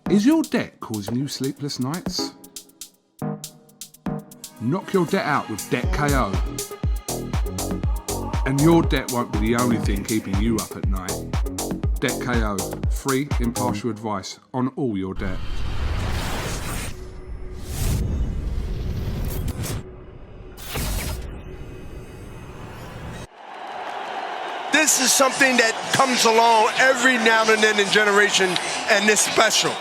Is your debt causing you sleepless nights? Knock your debt out with Debt KO. And your debt won't be the only thing keeping you up at night. Debt KO. Free, impartial advice on all your debt. This is something that comes along every now and then in generation, and it's special.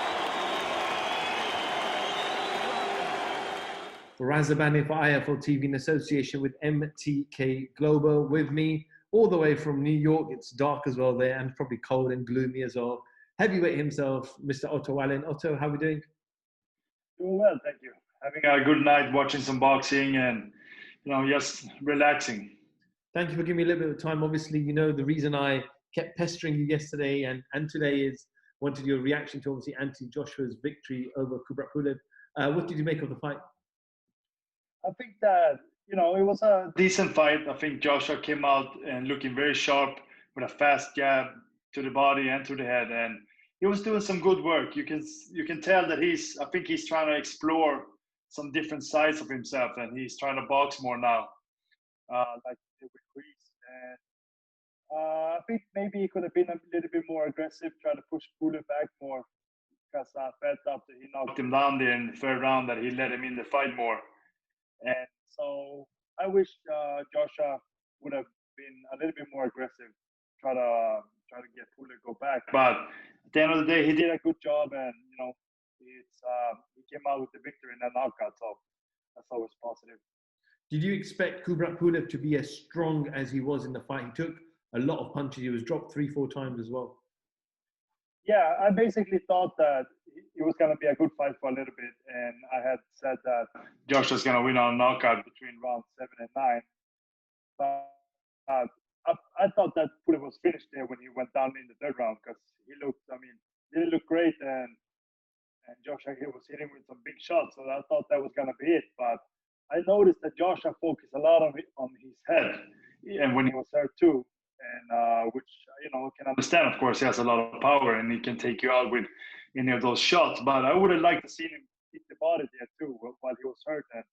Razabani for IFL TV in association with MTK Global. With me all the way from New York, it's dark as well there and probably cold and gloomy as well. Heavyweight himself, Mr. Otto Wallin. Otto, how are we doing? Doing well, thank you. Having a good night, watching some boxing and, just relaxing. Thank you for giving me a little bit of time. Obviously, the reason I kept pestering you yesterday and today is wanted your reaction to obviously Anthony Joshua's victory over Pulev. What did you make of the fight? I think that, it was a decent fight. I think Joshua came out and looking very sharp with a fast jab to the body and to the head. And he was doing some good work. You can tell that he's trying to explore some different sides of himself, and he's trying to box more now, like he did with Greece. And I think maybe he could have been a little bit more aggressive, trying to push Pulev back more, because I felt after he knocked him down there in the third round that he let him in the fight more. And so I wish Joshua would have been a little bit more aggressive, try to get Pulev go back. But at the end of the day, he did a good job, and he came out with the victory in a knockout. So that's always positive. Did you expect Pulev to be as strong as he was in the fight? He took a lot of punches. He was dropped 3-4 times as well. Yeah, I basically thought that it was going to be a good fight for a little bit, and I had said that Joshua's going to win on a knockout between rounds 7 and 9. But I thought that Pulev was finished there when he went down in the third round, because didn't look great, and Joshua was hitting with some big shots, so I thought that was going to be it. But I noticed that Joshua focused a lot on his head, and when he was hurt too, and which I can understand. Of course, he has a lot of power, and he can take you out with any of those shots. But I would have liked to see him hit the body there too while he was hurt, and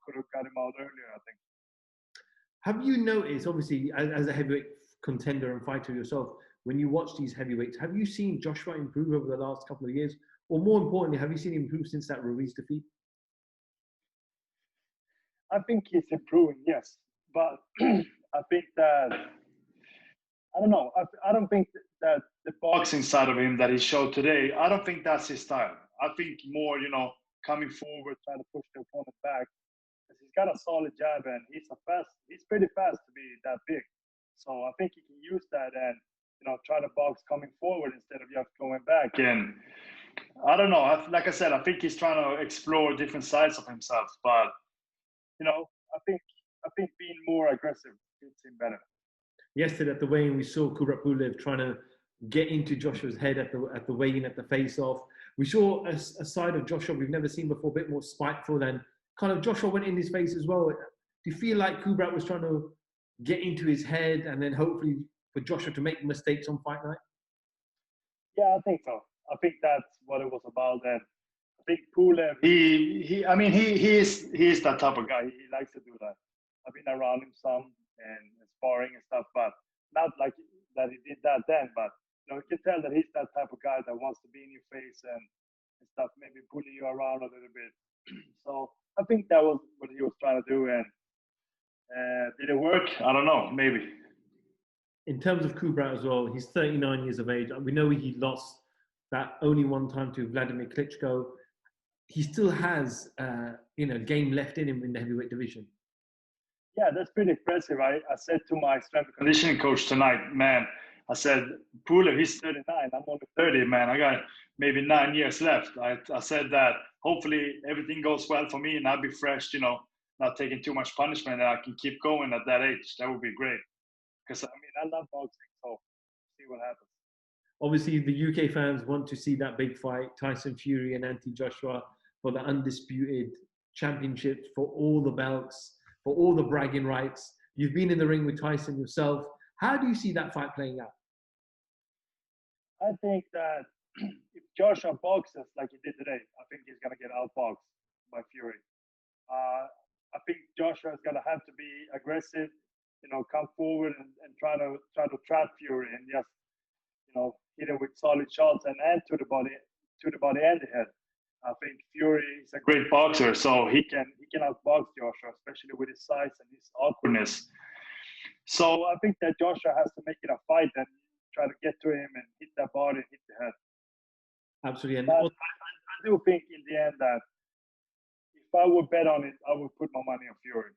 could have got him out earlier, I think. Have you noticed, obviously, as a heavyweight contender and fighter yourself, when you watch these heavyweights, have you seen Joshua improve over the last couple of years? Or more importantly, have you seen him improve since that Ruiz defeat? I think he's improving, yes. But I think that, I don't know, I don't think that the boxing side of him that he showed today, I don't think that's his style. I think more, coming forward, trying to push the opponent back. Because he's got a solid jab, and he's pretty fast to be that big. So I think he can use that and, try to box coming forward instead of just going back. And I don't know, like I said, I think he's trying to explore different sides of himself. But, I think being more aggressive fits him better. Yesterday at the weigh-in, we saw Pulev trying to get into Joshua's head at the weigh-in, at the face-off. We saw a side of Joshua we've never seen before, a bit more spiteful, and kind of Joshua went in his face as well. Do you feel like Pulev was trying to get into his head and then hopefully for Joshua to make mistakes on fight night? Yeah, I think so. I think that's what it was about. And I think Pulev, he is that type of guy. He likes to do that. I've been around him some and sparring and stuff, but not like that he did that then. But you can tell that he's that type of guy that wants to be in your face and stuff, maybe pulling you around a little bit. So I think that was what he was trying to do. And did it work? I don't know. Maybe. In terms of Pulev as well, he's 39 years of age. We know he lost that only one time to Vladimir Klitschko. He still has, game left in him in the heavyweight division. Yeah, that's pretty impressive. I said to my strength and conditioning coach tonight, man, I said, Pulev, he's 39. I'm only 30, man. I got maybe 9 years left. I said that hopefully everything goes well for me and I'll be fresh, not taking too much punishment, and I can keep going at that age. That would be great. Because, I love boxing, so see what happens. Obviously, the UK fans want to see that big fight, Tyson Fury and Anthony Joshua, for the undisputed championships, for all the belts, for all the bragging rights. You've been in the ring with Tyson yourself. How do you see that fight playing out? I think that if Joshua boxes like he did today, I think he's gonna get outboxed by Fury. I think Joshua is gonna have to be aggressive, come forward and try to trap Fury and just hit him with solid shots and to the body and the head. I think Fury is a great boxer, so he can outbox Joshua, especially with his size and his awkwardness. So I think that Joshua has to make it a fight and try to get to him and hit that body and hit the head. Absolutely. And but I do think in the end that if I would bet on it, I would put my money on Fury.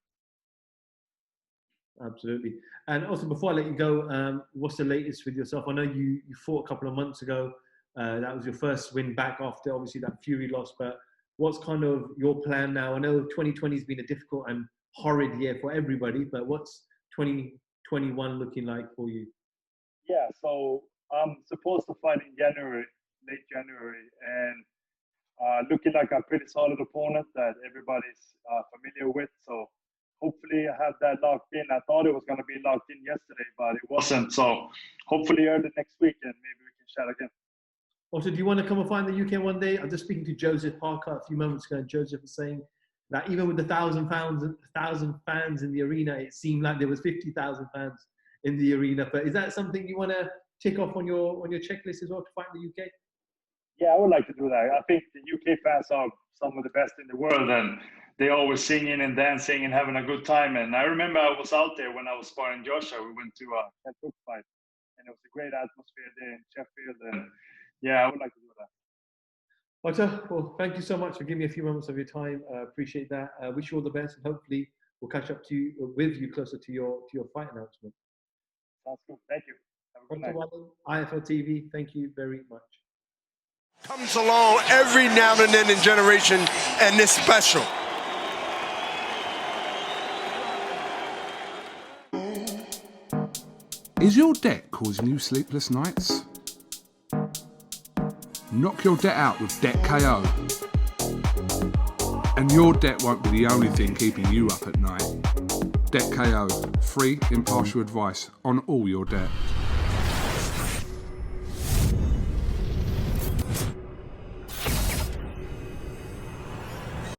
Absolutely. And also, before I let you go, what's the latest with yourself? I know you fought a couple of months ago. That was your first win back after, obviously, that Fury loss. But what's kind of your plan now? I know 2020 has been a difficult and horrid year for everybody, but what's 2021 looking like for you? Yeah, so I'm supposed to fight in late January, and looking like a pretty solid opponent that everybody's familiar with. So hopefully I have that locked in. I thought it was going to be locked in yesterday, but it wasn't. So hopefully early next week, and maybe we can chat again. Also, do you want to come and find the UK one day? I was just speaking to Joseph Parker a few moments ago, and Joseph was saying that even with the 1,000 fans in the arena, it seemed like there was 50,000 fans in the arena. But is that something you want to tick off on your checklist as well to fight in the UK? Yeah, I would like to do that. I think the UK fans are some of the best in the world, and they always singing and dancing and having a good time. And I remember I was out there when I was sparring Joshua. We went to a Ken fight, and it was a great atmosphere there in Sheffield. And yeah, I would like to do that. Otto, well, thank you so much for giving me a few moments of your time. Appreciate that. Wish you all the best, and hopefully we'll catch up with you closer to your fight announcement. Sounds good. Thank you. Have a good Otto night. Wallin, IFL TV. Thank you very much. Comes along every now and then in generation, and it's special. Is your debt causing you sleepless nights? Knock your debt out with Debt KO. And your debt won't be the only thing keeping you up at night. Debt KO, free, impartial advice on all your debt.